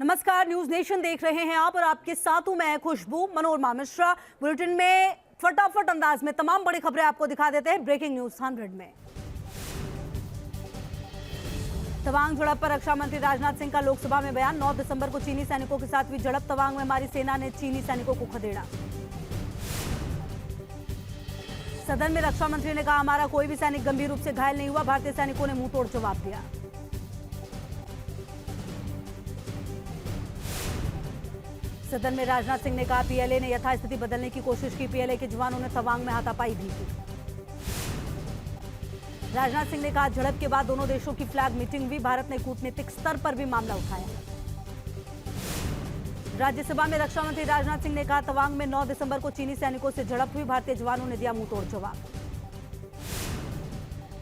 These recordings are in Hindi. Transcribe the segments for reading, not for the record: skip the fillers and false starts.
नमस्कार, न्यूज नेशन देख रहे हैं आप और आपके साथ हूं मैं खुशबू। मनोरमा मिश्रा बुलेटिन में फटाफट अंदाज में तमाम बड़ी खबरें आपको दिखा देते हैं। ब्रेकिंग न्यूज 100 में तवांग झड़प पर रक्षा मंत्री राजनाथ सिंह का लोकसभा में बयान। 9 दिसंबर को चीनी सैनिकों के साथ हुई झड़प। तवांग में हमारी सेना ने चीनी सैनिकों को खदेड़ा। सदन में रक्षा मंत्री ने कहा, हमारा कोई भी सैनिक गंभीर रूप से घायल नहीं हुआ। भारतीय सैनिकों ने मुंहतोड़ जवाब दिया। सदन में राजनाथ सिंह ने कहा, पीएलए ने यथास्थिति बदलने की कोशिश की। पीएलए के जवानों ने तवांग में हाथापाई भी की। राजनाथ सिंह ने कहा, झड़प के बाद दोनों देशों की फ्लैग मीटिंग हुई। भारत ने कूटनीतिक स्तर पर भी मामला उठाया। राज्यसभा में रक्षा मंत्री राजनाथ सिंह ने कहा, तवांग में 9 दिसंबर को चीनी सैनिकों से झड़प हुई। भारतीय जवानों ने दिया मुंहतोड़ जवाब।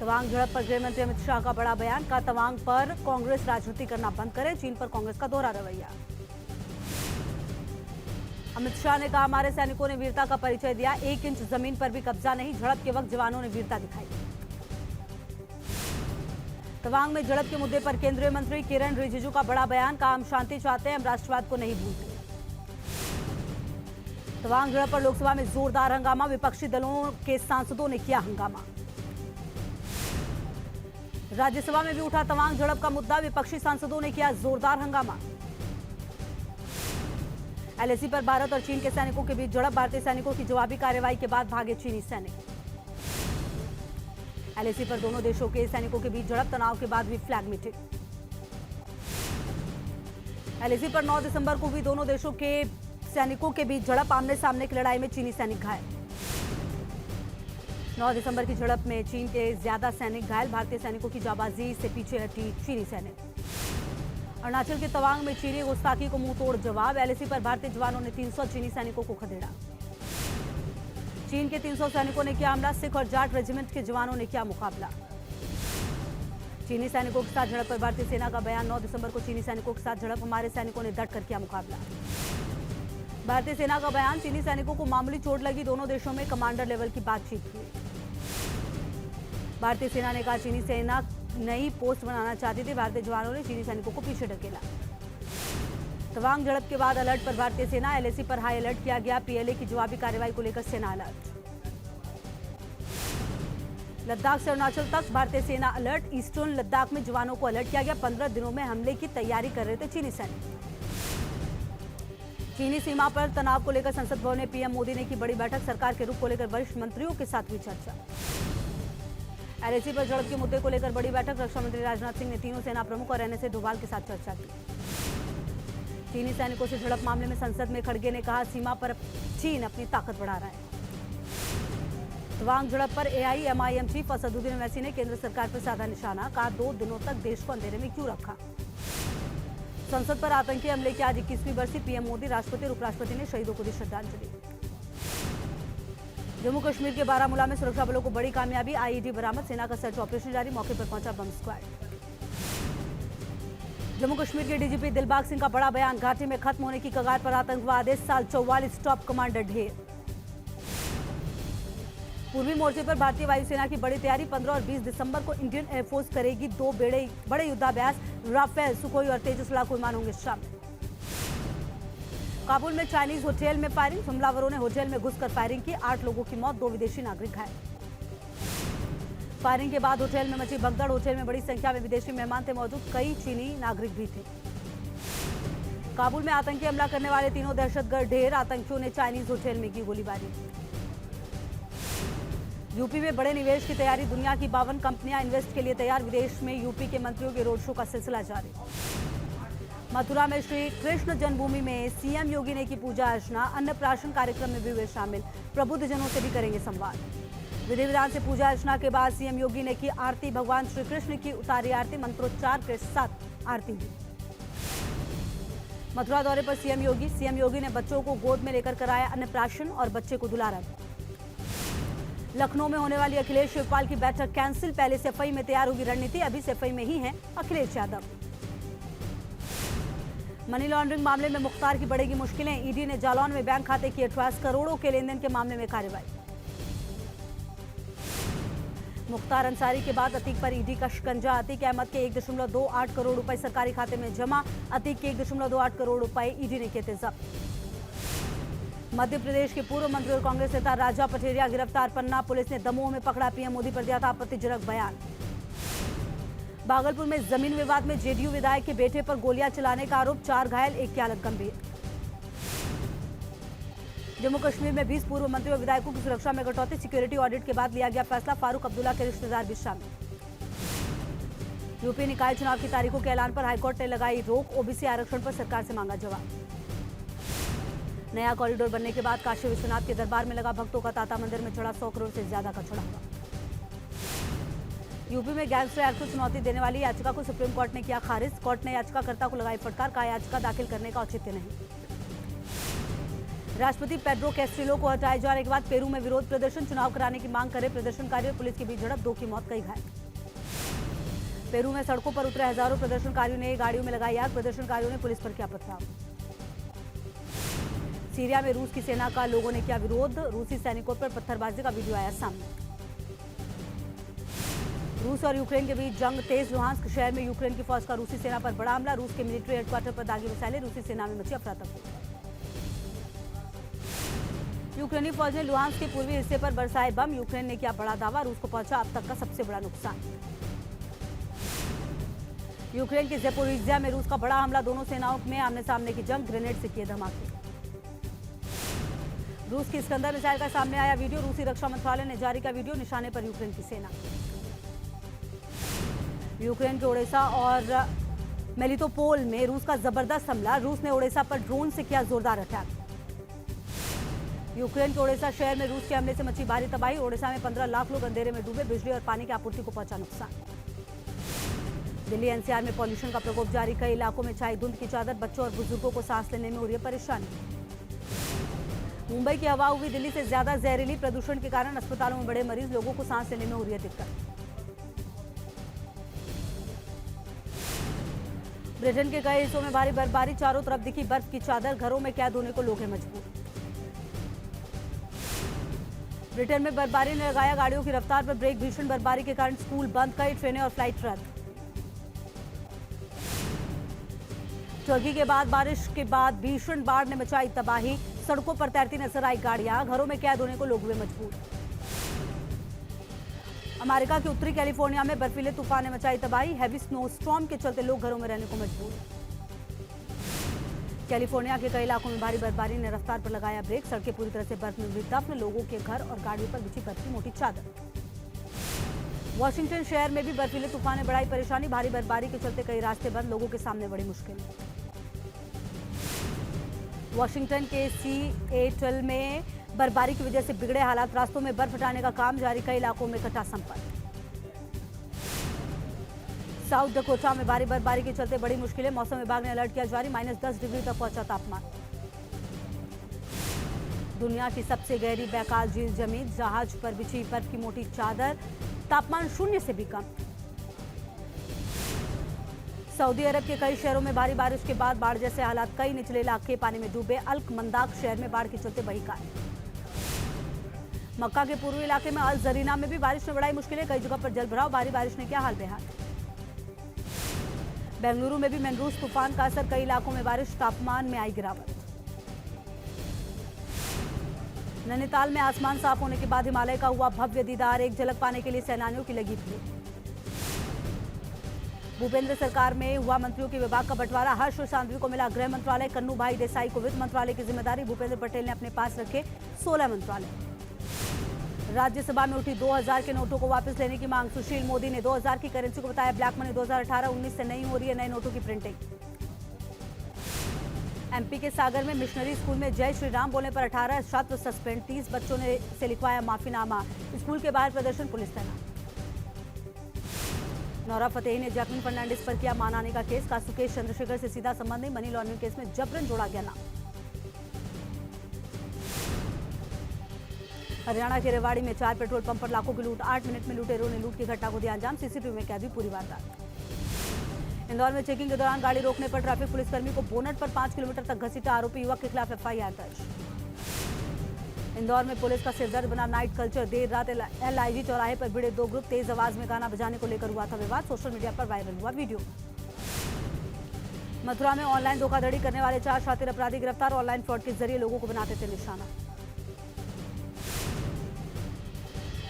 तवांग झड़प पर गृह मंत्री अमित शाह का बड़ा बयान। कहा, तवांग पर कांग्रेस राजनीति करना बंद करे। चीन पर कांग्रेस का दोहरा रवैया। अमित शाह ने कहा, हमारे सैनिकों ने वीरता का परिचय दिया। 1 इंच जमीन पर भी कब्जा नहीं। झड़प के वक्त जवानों ने वीरता दिखाई। तवांग में झड़प के मुद्दे पर केंद्रीय मंत्री किरण रिजिजू का बड़ा बयान। कहा, हम शांति चाहते हैं, हम राष्ट्रवाद को नहीं भूलते। तवांग झड़प पर लोकसभा में जोरदार हंगामा। विपक्षी दलों के सांसदों ने किया हंगामा। राज्यसभा में भी उठा तवांग झड़प का मुद्दा। विपक्षी सांसदों ने किया जोरदार हंगामा। एलएसी पर भारत और चीन के सैनिकों के बीच झड़प। भारतीय सैनिकों की जवाबी कार्रवाई के बाद भागे चीनी सैनिक। एलएसी पर दोनों देशों के सैनिकों के बीच झड़प। तनाव के बाद हुई फ्लैग मीटिंग। एलएसी पर 9 दिसंबर को हुई दोनों देशों के सैनिकों के बीच झड़प। आमने सामने की लड़ाई में चीनी सैनिक घायल। 9 दिसंबर की झड़प में चीन के ज्यादा सैनिक घायल। भारतीय सैनिकों की जाबाजी से पीछे हटी चीनी सैनिक। अरुणाचल के तवांग में चीनी गुस्ताखी को मुंहतोड़ जवाब। एलएसी पर भारतीय जवानों ने 300 चीनी सैनिकों को खदेड़ा। चीन के 300 सैनिकों ने किया हमला। सिख और जाट रेजिमेंट के जवानों ने किया मुकाबला। चीनी सैनिकों के साथ झड़प पर भारतीय सेना का बयान। 9 दिसंबर को चीनी सैनिकों के साथ झड़प। हमारे सैनिकों ने डट कर किया मुकाबला। भारतीय सेना का बयान। चीनी सैनिकों को मामूली चोट लगी। दोनों देशों में कमांडर लेवल की बातचीत हुई। भारतीय सेना ने कहा, चीनी सेना नई पोस्ट बनाना चाहती थी। भारतीय जवानों ने चीनी सैनिकों को पीछे ढकेला। तवांग झड़प के बाद अलर्ट पर भारतीय सेना। एलएसी पर हाई अलर्ट किया गया। पीएलए की जवाबी कार्रवाई को लेकर सेना अलर्ट। लद्दाख से अरुणाचल तक भारतीय सेना अलर्ट। ईस्टर्न लद्दाख में जवानों को अलर्ट किया गया। 15 दिनों में हमले की तैयारी कर रहे थे चीनी सैनिक। चीनी सीमा पर तनाव को लेकर संसद भवन में पीएम मोदी ने की बड़ी बैठक। सरकार के रुख को लेकर वरिष्ठ मंत्रियों के साथ हुई चर्चा। एलएसी पर झड़प के मुद्दे को लेकर बड़ी बैठक। रक्षा मंत्री राजनाथ सिंह ने तीनों सेना प्रमुख और एनएसए डोभाल के साथ चर्चा की। चीनी सैनिकों से झड़प मामले में संसद में खड़गे ने कहा, सीमा पर चीन अपनी ताकत बढ़ा रहा है। तवांग झड़प पर एआईएमआईएम चीफ असदुद्दीन ओवैसी ने केंद्र सरकार पर साधा निशाना। कहा, 2 दिनों तक देश को अंधेरे में क्यों रखा। संसद पर आतंकी हमले की आज 21वीं बरसी। पीएम मोदी, राष्ट्रपति और उपराष्ट्रपति ने शहीदों को दी श्रद्धांजलि। जम्मू कश्मीर के बारामूला में सुरक्षा बलों को बड़ी कामयाबी। आईईडी बरामद। सेना का सर्च ऑपरेशन जारी। मौके पर पहुंचा बम स्क्वाड। जम्मू कश्मीर के डीजीपी दिलबाग सिंह का बड़ा बयान। घाटी में खत्म होने की कगार पर आतंकवाद। इस साल 44 टॉप कमांडर ढेर। पूर्वी मोर्चे पर भारतीय वायुसेना की बड़ी तैयारी। 15 और 20 दिसंबर को इंडियन एयरफोर्स करेगी 2 बड़े युद्धाभ्यास। राफेल, सुखोई और तेजस लड़ाकू विमान होंगे शामिल। काबुल में चाइनीज होटल में फायरिंग। हमलावरों ने होटल में घुसकर फायरिंग की। 8 लोगों की मौत, 2 विदेशी नागरिक घायल। फायरिंग के बाद होटल में मची भगदड़। होटल में बड़ी संख्या में विदेशी मेहमान थे मौजूद। कई चीनी नागरिक भी थे। काबुल में आतंकी हमला करने वाले तीनों दहशतगर्द ढेर। आतंकियों ने चाइनीज होटल में की गोलीबारी। यूपी में बड़े निवेश की तैयारी। दुनिया की 52 कंपनियां इन्वेस्ट के लिए तैयार। विदेश में यूपी के मंत्रियों के रोड शो का सिलसिला जारी। मथुरा में श्री कृष्ण जन्मभूमि में सीएम योगी ने की पूजा अर्चना। अन्नप्राशन कार्यक्रम में भी हुए शामिल। प्रबुद्धजनों से भी करेंगे संवाद। विधि विधान से पूजा अर्चना के बाद सीएम योगी ने की आरती। भगवान श्री कृष्ण की उतारी आरती। मंत्रोच्चार के साथ आरती हुई। मथुरा दौरे पर सीएम योगी ने बच्चों को गोद में लेकर कराया अन्नप्राशन और बच्चे को दुलारा। लखनऊ में होने वाली अखिलेश शिवपाल की बैठक कैंसिल। पहले सफाई में तैयार होगी रणनीति। अभी सफाई में ही हैं अखिलेश यादव। मनी लॉन्ड्रिंग मामले में मुख्तार की बढ़ेगी मुश्किलें। ईडी ने जालौन में बैंक खाते किए ट्रेस। करोड़ों के लेनदेन के मामले में कार्रवाई। मुख्तार अंसारी के बाद अतीक पर ईडी का शिकंजा। अतीक अहमद के 1.28 करोड़ रुपए सरकारी खाते में जमा। अतीक के 1.28 करोड़ रुपए ईडी ने किए थे जब्त। मध्य प्रदेश के पूर्व मंत्री और कांग्रेस नेता राजा पठेरिया गिरफ्तार। पन्ना पुलिस ने दमोह में पकड़ा। पीएम मोदी पर दिया था आपत्तिजनक बयान। भागलपुर में जमीन विवाद में जेडीयू विधायक के बेटे पर गोलियां चलाने का आरोप, 4 घायल, 1 की हालत गंभीर। जम्मू कश्मीर में 20 पूर्व मंत्री और विधायकों की सुरक्षा में कटौती, सिक्योरिटी ऑडिट के बाद लिया गया फैसला। फारूक अब्दुल्ला के रिश्तेदार भी शामिल। यूपी निकाय चुनाव की तारीखों के ऐलान पर हाईकोर्ट ने लगाई रोक। ओबीसी आरक्षण पर सरकार से मांगा जवाब। नया कॉरिडोर बनने के बाद काशी विश्वनाथ के दरबार में लगा भक्तों का तांता। मंदिर में चढ़ा 100 करोड़ से ज्यादा का चढ़ावा। यूपी में गैंगस्टर एक्ट को चुनौती देने वाली याचिका को सुप्रीम कोर्ट ने किया खारिज। कोर्ट ने याचिकाकर्ता को लगाई फटकार, कहा याचिका दाखिल करने का औचित्य नहीं। राष्ट्रपति पेड्रो कैस्ट्रिलो को हटाए जाने के बाद पेरू में विरोध प्रदर्शन, चुनाव कराने की मांग करे प्रदर्शनकारी और पुलिस के बीच झड़प, 2 की मौत, कई घायल। पेरू में सड़कों पर उतरे हजारों प्रदर्शनकारियों ने गाड़ियों में लगाई आग। प्रदर्शनकारियों ने पुलिस पर किया पथराव। सीरिया में रूस की सेना का लोगों ने किया विरोध। रूसी सैनिकों पर पत्थरबाजी का वीडियो आया सामने। रूस और यूक्रेन के बीच जंग तेज। लुहांस्क शहर में यूक्रेन की फौज का रूसी सेना पर बड़ा हमला। रूस के मिलिट्री हेडक्वार्टर पर दागी मिसाइलें। रूसी सेना में मची अफरा-तफरी। यूक्रेनी फौज ने लुहांस्क के पूर्वी हिस्से पर बरसाए बम। यूक्रेन ने किया बड़ा दावा, रूस को पहुंचा अब तक का सबसे बड़ा नुकसान। यूक्रेन के ज़ेपोरिज़िया में रूस का बड़ा हमला। दोनों सेनाओं में आमने सामने की जंग, ग्रेनेड से किए धमाके। रूस की इस्कंदर मिसाइल का सामने आया वीडियो। रूसी रक्षा मंत्रालय ने जारी किया वीडियो, निशाने पर यूक्रेन की सेना। यूक्रेन के ओडेसा और मेलिटोपोल में रूस का जबरदस्त हमला। रूस ने ओडेसा पर ड्रोन से किया जोरदार अटैक। यूक्रेन के ओडेसा शहर में रूस के हमले से मची भारी तबाही। ओडेसा में 15 लाख लोग अंधेरे में डूबे। बिजली और पानी की आपूर्ति को पहुंचा नुकसान। दिल्ली एनसीआर में पॉल्यूशन का प्रकोप जारी। कई इलाकों में छाई धुंध की चादर। बच्चों और बुजुर्गों को सांस लेने में हो रही है परेशानी। मुंबई की हवा हुई दिल्ली से ज्यादा जहरीली। प्रदूषण के कारण अस्पतालों में बड़े मरीज। लोगों को सांस लेने में हो रही है दिक्कत। ब्रिटेन के कई हिस्सों में भारी बर्फबारी। चारों तरफ दिखी बर्फ की चादर। घरों में कैद होने को लोग हैं मजबूर। ब्रिटेन में बर्फबारी ने लगाया गाड़ियों की रफ्तार पर ब्रेक। भीषण बर्फबारी के कारण स्कूल बंद, कई ट्रेनें और फ्लाइट रद्द। टर्की के बाद बारिश के बाद भीषण बाढ़ ने मचाई तबाही। सड़कों पर तैरती नजर आई गाड़ियां। घरों में कैद होने को लोग हुए मजबूर। अमेरिका के उत्तरी कैलिफोर्निया में बर्फीले तूफान ने मचाई तबाही। हैवी स्नो स्टॉर्म के चलते लोग घरों में रहने को मजबूर। कैलिफोर्निया के कई इलाकों में भारी बर्फबारी ने रफ्तार पर लगाया ब्रेक। सड़कें पूरी तरह से बर्फ में हुई दफन। लोगों के घर और गाड़ियों पर बिछी बर्फ की मोटी चादर। वॉशिंगटन शहर में भी बर्फीले तूफान ने बढ़ाई परेशानी। भारी बर्फबारी के चलते कई रास्ते बंद। लोगों के सामने बड़ी मुश्किल। वॉशिंगटन के सिएटल में बर्फबारी की वजह से बिगड़े हालात। रास्तों में बर्फ हटाने का काम जारी। कई इलाकों में कटा संपर्क। साउथ डकोटा में भारी बर्फबारी के चलते बड़ी मुश्किलें। मौसम विभाग ने अलर्ट किया जारी। -10 डिग्री तक पहुंचा तापमान। दुनिया की सबसे गहरी बैकाल झील जमी। जहाज पर बिछी बर्फ की मोटी चादर। तापमान 0 से भी कम। सऊदी अरब के कई शहरों में भारी बारिश के बाद बाढ़ जैसे हालात। कई निचले इलाके पानी में डूबे। अल्क मंदाक शहर में बाढ़ के चलते बही कार। मक्का के पूर्वी इलाके में अल जरीना में भी बारिश ने बढ़ाई मुश्किलें। कई जगह पर जलभराव। भारी बारिश ने किया हाल बेहाल। बेंगलुरु में भी मैनरूस तूफान का असर। कई इलाकों में बारिश। तापमान में आई गिरावट। नैनीताल में आसमान साफ होने के बाद हिमालय का हुआ भव्य दीदार। एक झलक पाने के लिए सैलानियों की लगी भीड़। भूपेंद्र सरकार में हुआ मंत्रियों के विभाग का बंटवारा। हर्ष सांघवी को मिला गृह मंत्रालय। कन्नू भाई देसाई को वित्त मंत्रालय की जिम्मेदारी। भूपेंद्र पटेल ने अपने पास रखे 16 मंत्रालय। राज्यसभा में उठी 2000 के नोटों को वापस लेने की मांग। सुशील मोदी ने 2000 की करेंसी को बताया ब्लैक मनी। 2018-19 से नहीं हो रही है नए नोटों की प्रिंटिंग। एमपी के सागर में मिशनरी स्कूल में जय श्री राम बोलने पर 18 छात्र सस्पेंड। 30 बच्चों ने से लिखवाया माफीनामा। स्कूल के बाहर प्रदर्शन, पुलिस तैनात। नौरा फतेही ने जैकलिन फर्नांडिस पर किया मानहानि का केस। कहा सुकेश चंद्रशेखर से सीधा संबंध नहीं। मनी लॉन्ड्रिंग केस में जबरन जोड़ा गया नाम। हरियाणा के रेवाड़ी में 4 पेट्रोल पंप पर लाखों की लूट। 8 मिनट में लुटेरों ने लूट की घटना को दिया अंजाम। सीसीटीवी में कैद हुई पूरी वारदात। इंदौर में चेकिंग के दौरान गाड़ी रोकने पर ट्रैफिक पुलिसकर्मी को बोनट पर 5 किलोमीटर तक घसीटा। आरोपी युवक के खिलाफ एफआईआर दर्ज। इंदौर में पुलिस का सिरदर्द बना नाइट कल्चर। देर रात LIG चौराहे पर भिड़े दो ग्रुप। तेज आवाज में गाना बजाने को लेकर हुआ था विवाद। सोशल मीडिया पर वायरल हुआ वीडियो। मथुरा में ऑनलाइन धोखाधड़ी करने वाले 4 शातिर अपराधी गिरफ्तार। ऑनलाइन फ्रॉड के जरिए लोगों को बनाते थे निशाना।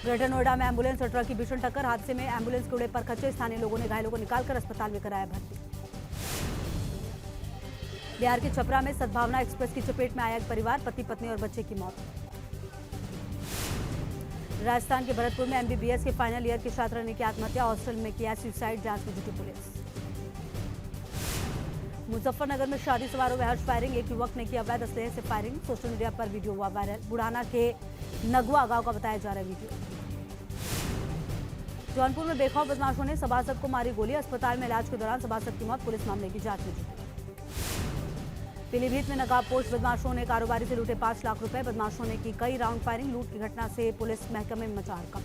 ग्रेटर नोएडा में एम्बुलेंस और ट्रक की भीषण टक्कर। हादसे में एम्बुलेंस के उड़े पर खच्चे। स्थानीय लोगों ने घायलों को निकालकर अस्पताल में कराया भर्ती। बिहार के छपरा में सद्भावना एक्सप्रेस की चपेट में आया एक परिवार। पति पत्नी और बच्चे की मौत। राजस्थान के भरतपुर में MBBS के फाइनल ईयर के छात्र ने की आत्महत्या। हॉस्टल में किया सुसाइड। जांच में जुटी पुलिस। मुजफ्फरनगर में शादी समारोह में हर्ष फायरिंग। एक युवक ने की अवैध असलहे से फायरिंग। सोशल मीडिया पर वीडियो हुआ वायरल। बुढ़ाना के नगवा गांव का बताया जा रहा है वीडियो। जौनपुर में बेखौफ बदमाशों ने सभासद को मारी गोली। अस्पताल में इलाज के दौरान सभासद की मौत। पुलिस मामले की जांच में जुटी। पीलीभीत में नकाबपोश बदमाशों ने कारोबारी से लूटे 5 लाख रुपए। बदमाशों ने की कई राउंड फायरिंग। लूट की घटना से पुलिस महकमे में मचा हड़कंप।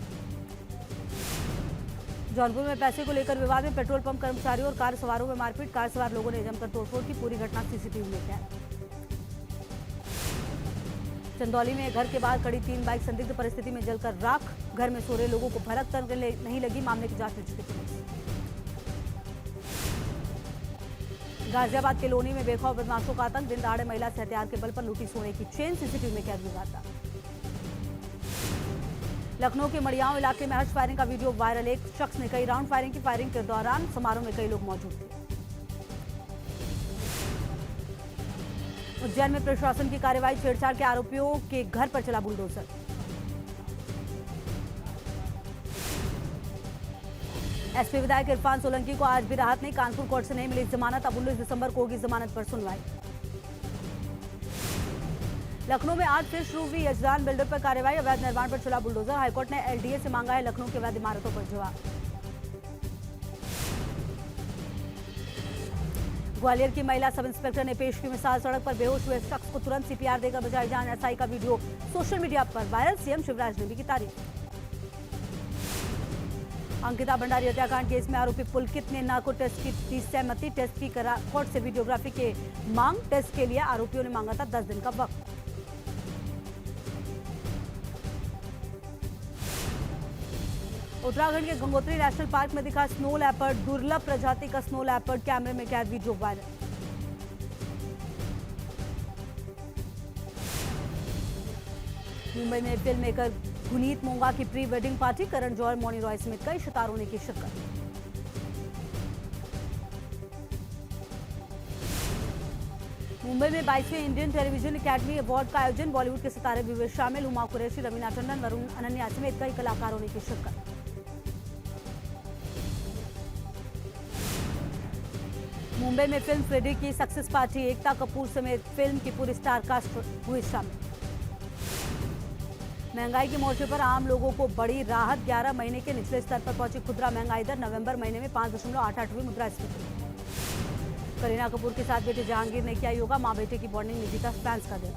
जौनपुर में पैसे को लेकर विवाद में पेट्रोल पंप कर्मचारियों और कार सवारों में मारपीट। कार सवार लोगों ने जमकर तोड़फोड़ की। पूरी घटना CCTV में कैद। चंदौली में घर के बाहर खड़ी 3 बाइक संदिग्ध परिस्थिति में जलकर राख। घर में सो रहे लोगों को भनक तक नहीं लगी। मामले की जांच में जुटी पुलिस। गाजियाबाद के लोनी में बेखौफ बदमाशों का आतंक। दिन दहाड़े महिला से हथियार के बल पर लूटी सोने की चेन। CCTV में कैद विवाद था। लखनऊ के मड़ियाओं इलाके में हर्ष फायरिंग का वीडियो वायरल। एक शख्स ने कई राउंड फायरिंग की। फायरिंग के दौरान समारोह में कई लोग मौजूद थे। उज्जैन में प्रशासन की कार्रवाई। छेड़छाड़ के आरोपियों के घर पर चला बुलडोजर। SP विधायक इरफान सोलंकी को आज भी राहत नहीं। कानपुर कोर्ट से नहीं मिली जमानत। अब 19 दिसंबर को होगी जमानत पर सुनवाई। लखनऊ में आज से शुरू हुई यजदान बिल्डर पर कार्रवाई। अवैध निर्माण पर चला बुलडोजर। हाईकोर्ट ने LDA से मांगा है लखनऊ के अवैध इमारतों पर जवाब। ग्वालियर की महिला सब इंस्पेक्टर ने पेश की मिसाल। सड़क पर बेहोश हुए शख्स को तुरंत CPR देकर बचाई जान। SI का वीडियो सोशल मीडिया पर वायरल। CM शिवराज ने भी की तारीफ। अंकिता भंडारी हत्याकांड केस में आरोपी पुलकित ने नार्को टेस्ट की दी सहमति। टेस्ट की करा कोर्ट से वीडियोग्राफी के मांग। टेस्ट के लिए आरोपियों ने मांगा था 10 दिन का वक्त। उत्तराखंड के गंगोत्री नेशनल पार्क में दिखा स्नो लेपर्ड। दुर्लभ प्रजाति का स्नो लेपर्ड। कैमरे में कैद वीडियो वायरल। मुंबई में फिल्म मेकर गुनीत मोंगा की pre wedding party. Karan Johar, Mouni Roy समेत कई सितारों ने की शिरकत। मुंबई में 22वें इंडियन टेलीविजन एकेडमी अवार्ड का आयोजन। बॉलीवुड के सितारे भी हुए शामिल। हुमा कुरैशी, रवीना टंडन, वरुण अनन्या समेत कई कलाकारों ने की शिरकत। मुंबई में फिल्म फ्रेडी की सक्सेस पार्टी। एकता कपूर समेत फिल्म की पूरी स्टार कास्ट हुई शामिल। महंगाई के मोर्चे पर आम लोगों को बड़ी राहत। 11 महीने के निचले स्तर पर पहुंची खुदरा महंगाई दर। नवंबर महीने में 5.88 हुई मुद्रास्फीति। करीना कपूर के साथ बेटे जहांगीर ने किया योगा। मां बेटे की बॉन्डिंग ने जीता फैंस का दिल।